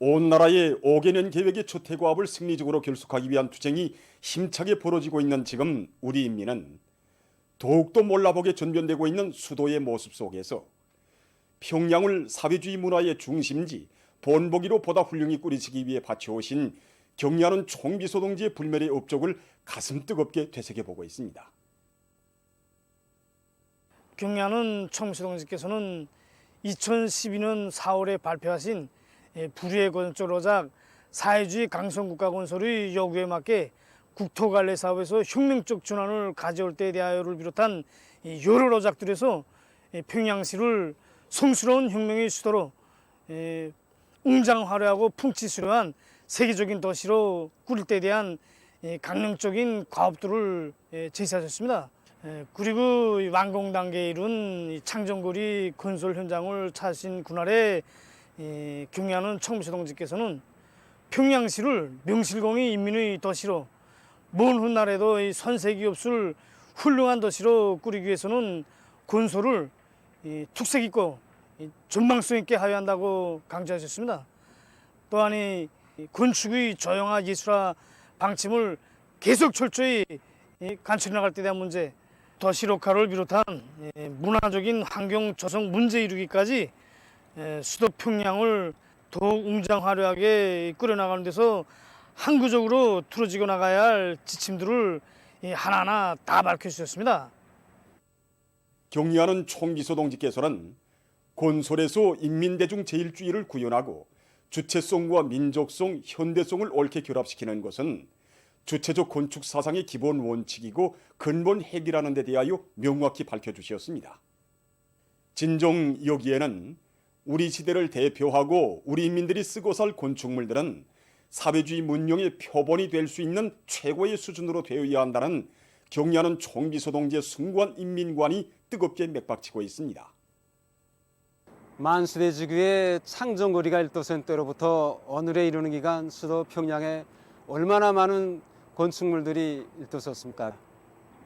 온 나라의 5개년 계획의 주택화합을 승리적으로 결속하기 위한 투쟁이 힘차게 벌어지고 있는 지금 우리 인민은 더욱더 몰라보게 전변되고 있는 수도의 모습 속에서 평양을 사회주의 문화의 중심지 본보기로 보다 훌륭히 꾸리시기 위해 바쳐오신 경리하는 총비서 동지의 불멸의 업적을 가슴 뜨겁게 되새겨보고 있습니다. 경리하는 총비서 동지께서는 2012년 4월에 발표하신 불의의 건설로작 사회주의 강성국가 건설의 요구에 맞게 국토관리 사업에서 혁명적 전환을 가져올 때에 대하여를 비롯한 여러 로작들에서 평양시를 성스러운 혁명의 수도로 웅장화려하고 풍치수려한 세계적인 도시로 꾸릴 때에 대한 강령적인 과업들을 제시하셨습니다. 그리고 완공 단계에 이른 창정거리 건설 현장을 찾으신 그날에 경리하는 총비서 동지께서는 평양시를 명실공히 인민의 도시로 먼 훗날에도 손색이 없을 훌륭한 도시로 꾸리기 위해서는 건설을 특색 있고 전망성 있게 하여야 한다고 강조하셨습니다. 또한 이 건축의 조형화 예술화 방침을 계속 철저히 관철해 나갈 때 대한 문제, 도시록화를 비롯한 문화적인 환경 조성 문제 이루기까지 수도 평양을 더욱 웅장화려하게 꾸려나가는 데서 항구적으로 틀어지고 나가야 할 지침들을 하나하나 다 밝혀주셨습니다. 경리하는 총비서 동지께서는 건설에서 인민대중 제일주의를 구현하고 주체성과 민족성, 현대성을 옳게 결합시키는 것은 주체적 건축 사상의 기본 원칙이고 근본 핵이라는 데 대하여 명확히 밝혀주셨습니다. 진정 여기에는 우리 시대를 대표하고 우리 인민들이 쓰고 살 건축물들은 사회주의 문명의 표본이 될 수 있는 최고의 수준으로 되어야 한다는 경리하는 총비서 동지의 숭고한 인민관이 뜨겁게 맥박치고 있습니다. 만수대지구의 창정거리가 일도선 때로부터 오늘에 이르는 기간 수도 평양에 얼마나 많은 건축물들이 일도섰습니까?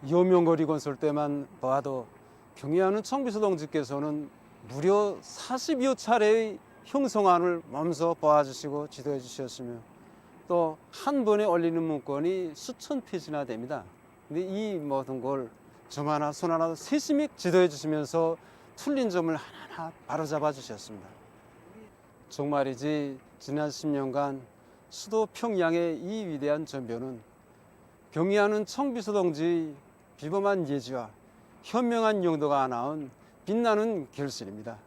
여명거리 건설 때만 봐도 경리하는 총비서 동지께서는 무려 40여 차례의 형성안을 몸소 보아주시고 지도해 주셨으며 또 한 번에 올리는 문건이 수천 페이지나 됩니다. 근데 이 모든 걸 점 하나 손 하나 세심히 지도해 주시면서 틀린 점을 하나하나 바로잡아 주셨습니다. 정말이지 지난 10년간 수도 평양의 이 위대한 전변은 경리하는 총비서 동지의 비범한 예지와 현명한 용도가 낳은 빛나는 결실입니다.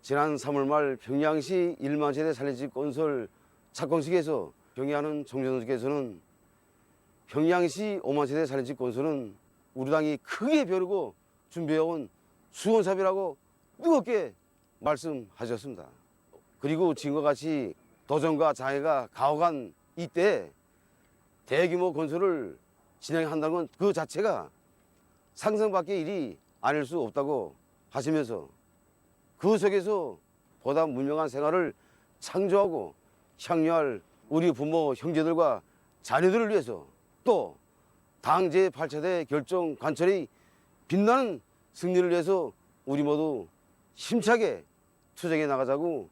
지난 3월 말 평양시 1만 세대 살림집 건설 착공식에서 경리하는 총비서 동지께서는 평양시 5만 세대 살림집 건설은 우리 당이 크게 벼르고 준비해온 수건삽이라고 뜨겁게 말씀하셨습니다. 그리고 지금과 같이 도전과 장애가 가혹한 이때 대규모 건설을 진행한다는 건 그 자체가 상상밖의 일이 아닐 수 없다고 하시면서 그 속에서 보다 문명한 생활을 창조하고 향유할 우리 부모, 형제들과 자녀들을 위해서 또 당 제8차대 결정 관철의 빛나는 승리를 위해서 우리 모두 힘차게 투쟁해 나가자고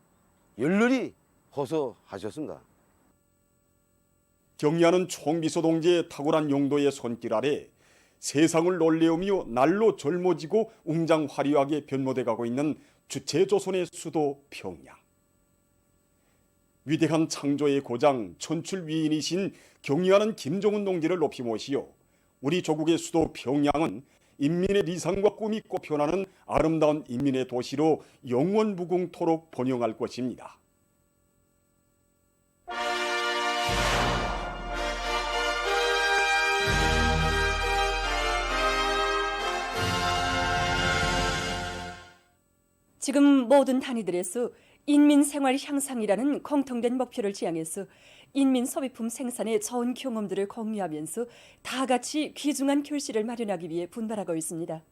열렬히 호소하셨습니다. 경리하는 총비서 동지의 탁월한 용도의 손길 아래 세상을 놀래우며 날로 젊어지고 웅장 화려하게 변모돼 가고 있는 주체조선의 수도 평양. 위대한 창조의 고장 천출 위인이신 경리하는 김정은 동지를 높이 모시어 우리 조국의 수도 평양은 인민의理想과 꿈이 꽃피어나는 아름다운 인민의 도시로 영원무궁토록 번영할 것입니다. 지금 모든 단위들에서 인민 생활 향상이라는 공통된 목표를 지향해서 인민 소비품 생산의 좋은 경험들을 공유하면서 다 같이 귀중한 결실을 마련하기 위해 분발하고 있습니다.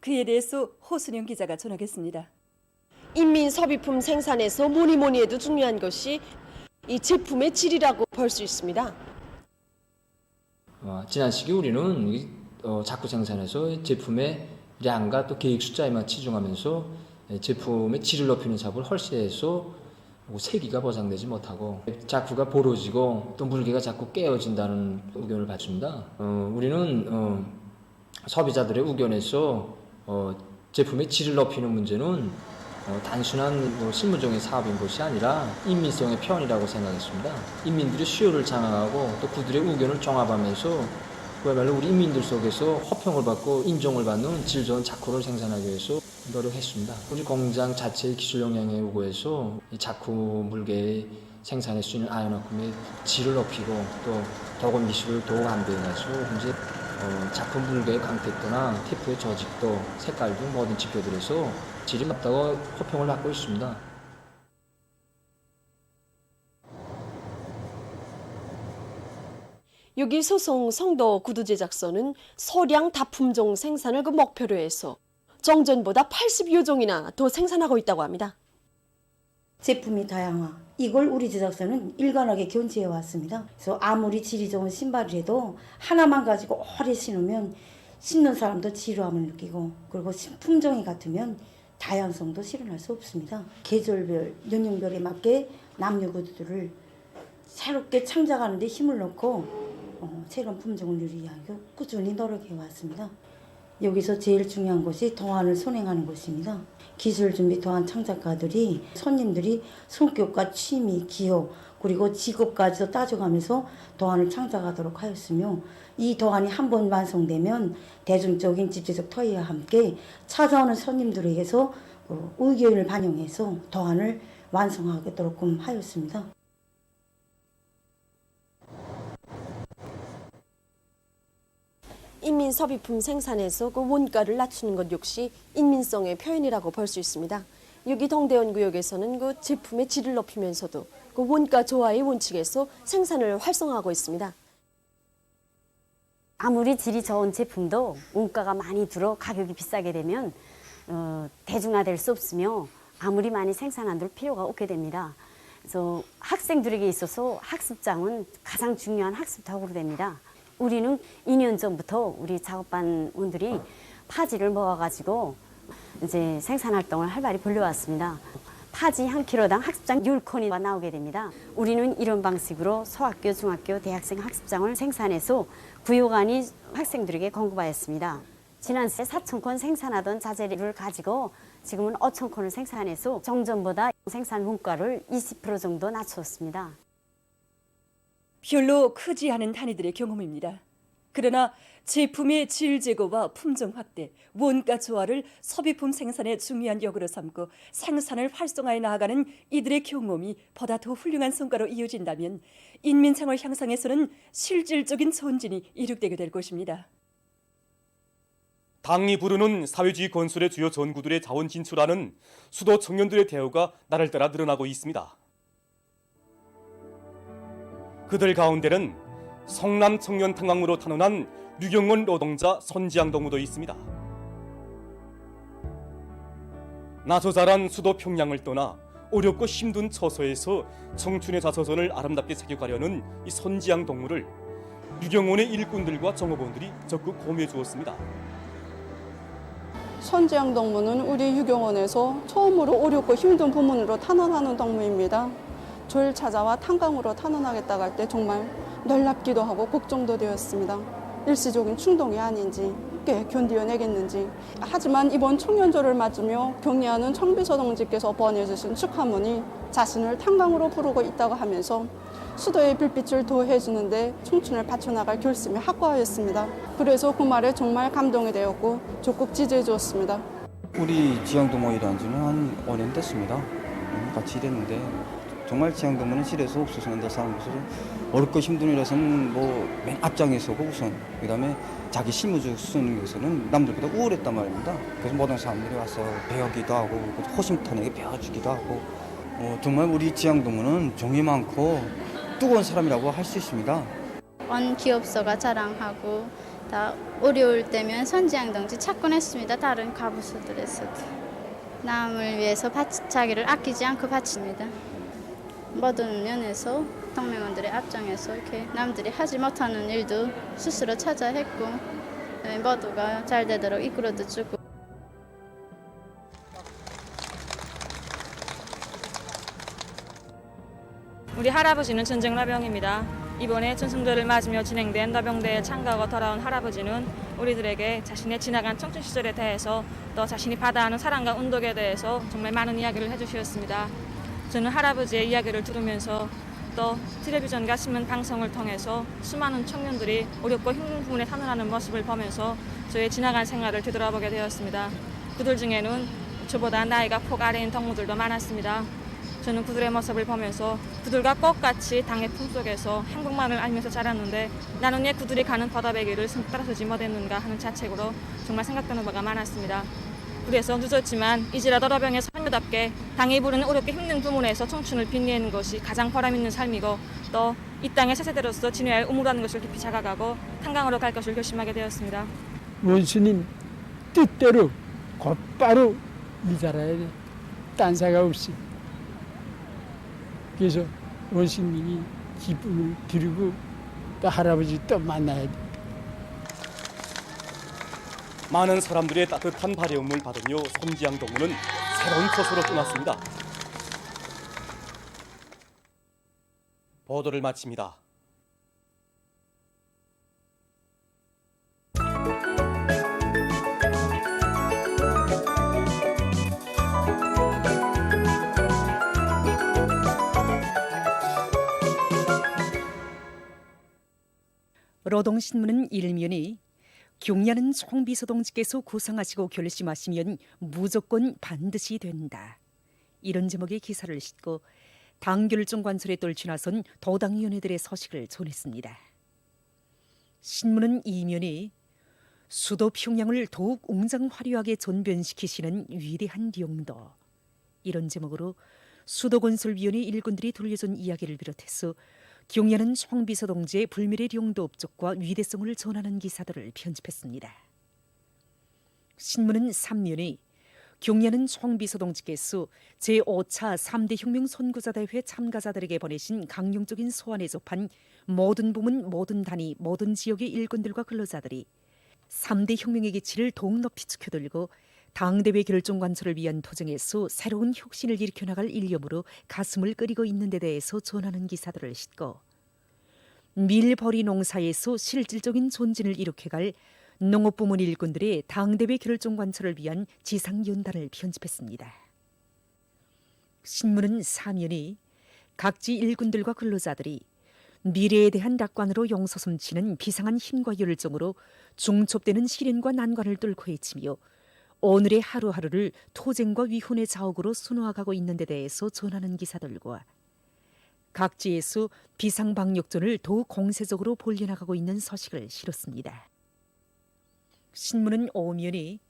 그에 대해서 호순영 기자가 전하겠습니다. 인민 소비품 생산에서 뭐니 해도 중요한 것이 이 제품의 질이라고 볼 수 있습니다. 지난 시기 우리는 자꾸 생산해서 제품의 양과 또 계획 숫자에만 치중하면서 제품의 질을 높이는 작업을 헐시해서 세기가 보장되지 못하고 자쿠가 벌어지고 또 물개가 자꾸 깨어진다는 의견을 받습니다. 우리는 소비자들의 의견에서 제품의 질을 높이는 문제는 단순한 실무적인 사업인 것이 아니라 인민성의 표현이라고 생각했습니다. 인민들의 수요를 장악하고 또 그들의 의견을 종합하면서 그야말로 우리 인민들 속에서 호평을 받고 인정을 받는 질 좋은 자쿠를 생산하기 위해서 노력했습니다. 우리 공장 자체의 기술 역량에 의거해서 이 자쿠 물개의 생산할 수 있는 아연화금의 질을 높이고 또 도금 기술을 더 완비해가지고 현재 자쿠 물개의 광택도나 테프의 조직도 색깔 등 모든 지표들에서 질이 높다고 호평을 받고 있습니다. 여기 소송 성도 구두 제작소는 소량 다품종 생산을 목표로 해서 정전보다 80여 종이나 더 생산하고 있다고 합니다. 제품이 다양화. 이걸 우리 제작사는 일관하게 견지해 왔습니다. 그래서 아무리 질이 좋은 신발이라도 하나만 가지고 오래 신으면 신는 사람도 지루함을 느끼고, 그리고 품종이 같으면 다양성도 실현할 수 없습니다. 계절별, 연령별에 맞게 남녀 구두들을 새롭게 창작하는 데 힘을 넣고 새로운 품종을 누리기 위하여 꾸준히 노력해 왔습니다. 여기서 제일 중요한 것이 도안을 선행하는 것입니다. 기술 준비 도안 창작가들이 손님들이 성격과 취미, 기호, 그리고 직업까지도 따져가면서 도안을 창작하도록 하였으며, 이 도안이 한 번 완성되면 대중적인 집재적 토의와 함께 찾아오는 손님들에게서 의견을 반영해서 도안을 완성하도록 하였습니다. 인민 소비품 생산에서 그 원가를 낮추는 것 역시 인민성의 표현이라고 볼 수 있습니다. 여기 동대원 구역에서는 그 제품의 질을 높이면서도 그 원가 조화의 원칙에서 생산을 활성화하고 있습니다. 아무리 질이 좋은 제품도 원가가 많이 들어 가격이 비싸게 되면 대중화될 수 없으며 아무리 많이 생산 안 될 필요가 없게 됩니다. 그래서 학생들에게 있어서 학습장은 가장 중요한 학습 도구로 됩니다. 우리는 2년 전부터 우리 작업반원들이 파지를 모아가지고 이제 생산 활동을 활발히 벌려왔습니다. 파지 한 킬로당 학습장 10건이 나오게 됩니다. 우리는 이런 방식으로 소학교, 중학교, 대학생 학습장을 생산해서 구요관이 학생들에게 공급하였습니다. 지난해 4,000건 생산하던 자재를 가지고 지금은 5,000건을 생산해서 정전보다 생산 원가를 20% 정도 낮추었습니다. 별로 크지 않은 단위들의 경험입니다. 그러나 제품의 질 제고와 품종 확대, 원가 조화를 소비품 생산의 중요한 역으로 삼고 생산을 활성화해 나아가는 이들의 경험이 보다 더 훌륭한 성과로 이어진다면 인민생활 향상에서는 실질적인 선진이 이룩되게 될 것입니다. 당이 부르는 사회주의 건설의 주요 전구들의 자원 진출하는 수도 청년들의 대우가 날을 따라 늘어나고 있습니다. 그들 가운데는 성남 청년 탄광으로 탄원한 류경원 노동자 손지양 동무도 있습니다. 나서 자란 수도 평양을 떠나 어렵고 힘든 처소에서 청춘의 자서전을 아름답게 새겨가려는 이 손지양 동무를 류경원의 일꾼들과 정업원들이 적극 공유해 주었습니다. 손지양 동무는 우리 유경원에서 처음으로 어렵고 힘든 부문으로 탄원하는 동무입니다. 저를 찾아와 탄광으로 탄원하겠다고 할 때 정말 놀랍기도 하고 걱정도 되었습니다. 일시적인 충동이 아닌지 꽤 견디어내겠는지. 하지만 이번 청년절을 맞으며 격려하는 청비서 동지께서 보내주신 축하문이 자신을 탄광으로 부르고 있다고 하면서 수도의 불빛을 더해주는데 청춘을 바쳐나갈 결심이 확고하였습니다. 그래서 그 말에 정말 감동이 되었고 적극 지지해 주었습니다. 우리 지향동무 일한 지는 한 5년 됐습니다. 같이 일했는데 정말 지향동무는 실에서 옥수수는 사는 것을 어렵고 힘든 일에서는 맨 앞장에 서고 우선 그다음에 자기 실무적 수준에서는 남들보다 우월했단 말입니다. 그래서 모든 사람들이 와서 배우기도 하고 호심탄에게 배워주기도 하고 정말 우리 지향동무는 정이 많고 뜨거운 사람이라고 할 수 있습니다. 원 기업소가 자랑하고 다 어려울 때면 손지양 동지 찾곤 했습니다. 다른 가부수들에서도 남을 위해서 자기를 아끼지 않고 바칩니다. 모든 면에서 동맹원들의 앞장에서 이렇게 남들이 하지 못하는 일도 스스로 찾아 했고 모두가 잘 되도록 이끌어도 주고. 우리 할아버지는 전쟁 나병입니다. 이번에 전승절을 맞으며 진행된 나병대에 참가하고 돌아온 할아버지는 우리들에게 자신의 지나간 청춘 시절에 대해서 또 자신이 받아하는 사랑과 운동에 대해서 정말 많은 이야기를 해주셨습니다. 저는 할아버지의 이야기를 들으면서 또 텔레비전과 신문 방송을 통해서 수많은 청년들이 어렵고 힘든 부분에 탄원하는 모습을 보면서 저의 지나간 생활을 되돌아보게 되었습니다. 그들 중에는 저보다 나이가 폭 아래인 동무들도 많았습니다. 저는 그들의 모습을 보면서 그들과 똑같이 당의 품속에서 행복만을 알면서 자랐는데 나는 왜 그들이 가는 바다의 길을 선뜻 따라서지 못했는가 하는 자책으로 정말 생각되는 바가 많았습니다. 그래서 늦었지만 이제라도 러병의 선녀답게 당이 부르는 어렵게 힘든 부문에서 청춘을 빛내는 것이 가장 보람있는 삶이고 또 이 땅의 세세대로서 지녀야 할 의무라는 것을 깊이 자각하고 탄광으로 갈 것을 결심하게 되었습니다. 원수님 뜻대로 곧바로 일 잘해야 돼. 딴 생각 없이. 그래서 원수님이 기쁨을 드리고 또 할아버지 또 만나야 돼. 많은 사람들의 따뜻한 바래움을 받으며 손지양 동무는 새로운 처소로 떠났습니다. 보도를 마칩니다. 노동신문은 일면이 경야는 총비서동지께서 구상하시고 결심하시면 무조건 반드시 된다. 이런 제목의 기사를 싣고 당결정관설에 떨쳐나선 도당위원회들의 소식을 전했습니다. 신문은 이면이 수도 평양을 더욱 웅장 화려하게 전변시키시는 위대한 용도. 이런 제목으로 수도건설위원회 일꾼들이 들려준 이야기를 비롯해서 경야는 총비서동지의 불멸의 용도 업적과 위대성을 전하는 기사들을 편집했습니다. 신문은 3면이 경야는 총비서동지께서 제5차 3대 혁명 선구자대회 참가자들에게 보내신 강령적인 소환에 접한 모든 부문, 모든 단위, 모든 지역의 일꾼들과 근로자들이 3대 혁명의 기치를 더욱 높이 지켜들고 당대회 결정관설을 위한 도정에서 새로운 혁신을 일으켜나갈 일념으로 가슴을 끓이고 있는 데 대해서 전하는 기사들을 싣고 밀벌이 농사에서 실질적인 존진을 일으켜갈 농업부문 일꾼들의 당대회 결정관설을 위한 지상연단을 편집했습니다. 신문은 사면이 각지 일꾼들과 근로자들이 미래에 대한 낙관으로 용서숨치는 비상한 힘과 열정으로 중첩되는 시련과 난관을 뚫고 헤치며 오늘의 하루하루를 토쟁과 위훈의 자옥으로 수놓아가고 있는 데 대해서 전하는 기사들과 각지에서 비상방역전을 더욱 공세적으로 벌려나가고 있는 소식을 실었습니다. 신문은 오면이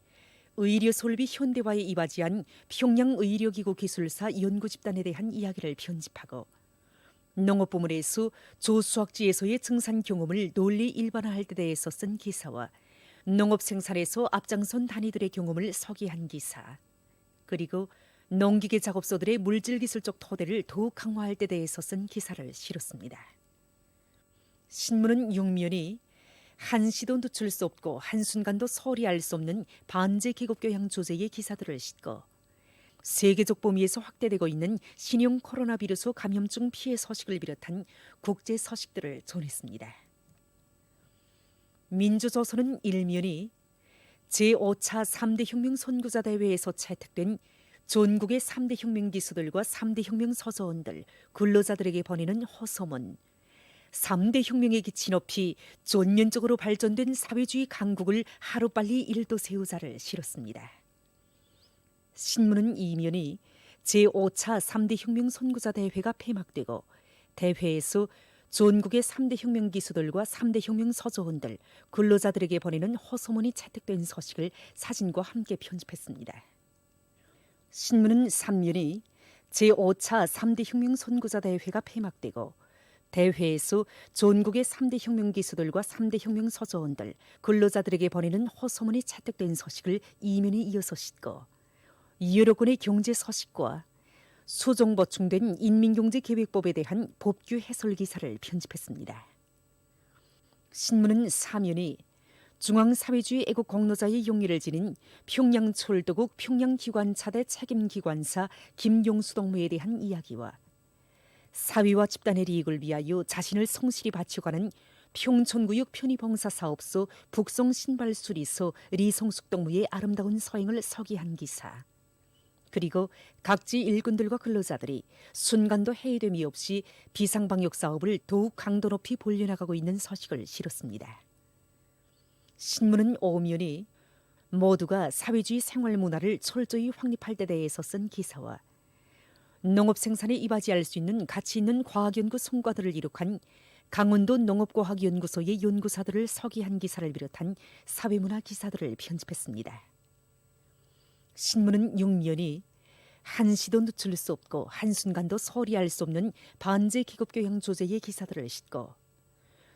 의료설비 현대화에 이바지한 평양의료기구 기술사 연구집단에 대한 이야기를 편집하고 농업부문에서 조수학지에서의 증산 경험을 널리 일반화할 때 대해서 쓴 기사와 농업 생산에서 앞장선 단위들의 경험을 소개한 기사, 그리고 농기계 작업소들의 물질기술적 토대를 더욱 강화할 때 대해서 쓴 기사를 실었습니다. 신문은 6면이 한시도 늦출 수 없고 한순간도 소리할 수 없는 반제 계급교양 주제의 기사들을 싣고 세계적 범위에서 확대되고 있는 신형 코로나 비루스 감염증 피해 소식을 비롯한 국제 소식들을 전했습니다. 민주조선은 일면이 제5차 3대 혁명 선구자 대회에서 채택된 전국의 3대 혁명 기수들과 3대 혁명 서저원들, 근로자들에게 보내는 호소문, 3대 혁명의 기치 높이 전면적으로 발전된 사회주의 강국을 하루빨리 일도 세우자를 실었습니다. 신문은 이면이 제5차 3대 혁명 선구자 대회가 폐막되고 대회에서 전국의 3대 혁명 기수들과 3대 혁명 서저원들, 근로자들에게 보내는 호소문이 채택된 소식을 사진과 함께 편집했습니다. 신문은 3면이 제5차 3대 혁명 선구자 대회가 폐막되고 대회에서 전국의 3대 혁명 기수들과 3대 혁명 서저원들, 근로자들에게 보내는 호소문이 채택된 소식을 이면에 이어서 싣고 여러 건의 경제 소식과 수정 보충된 인민경제계획법에 대한 법규 해설 기사를 편집했습니다. 신문은 사면이 중앙사회주의 애국 공로자의 용의를 지닌 평양철도국 평양기관차대 책임기관사 김용수 동무에 대한 이야기와 사회와 집단의 이익을 위하여 자신을 성실히 바쳐가는 평촌구역 편의봉사사업소 북송 신발수리소 리성숙 동무의 아름다운 서행을 서기한 기사. 그리고 각지 일꾼들과 근로자들이 순간도 해이됨이 없이 비상방역 사업을 더욱 강도 높이 벌려나가고 있는 서식을 실었습니다. 신문은 오면이 모두가 사회주의 생활 문화를 철저히 확립할 때 대해서 쓴 기사와 농업 생산에 이바지할 수 있는 가치 있는 과학연구 성과들을 이룩한 강원도 농업과학연구소의 연구사들을 서기한 기사를 비롯한 사회문화 기사들을 편집했습니다. 신문은 6면이 한시도 늦출 수 없고 한순간도 소리할 수 없는 반제 기급교양 조제의 기사들을 싣고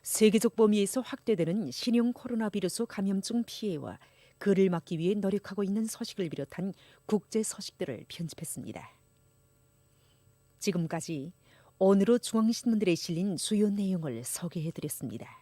세계적 범위에서 확대되는 신형 코로나 비루스 감염증 피해와 그를 막기 위해 노력하고 있는 소식을 비롯한 국제 소식들을 편집했습니다. 지금까지 오늘의 중앙신문들에 실린 주요 내용을 소개해드렸습니다.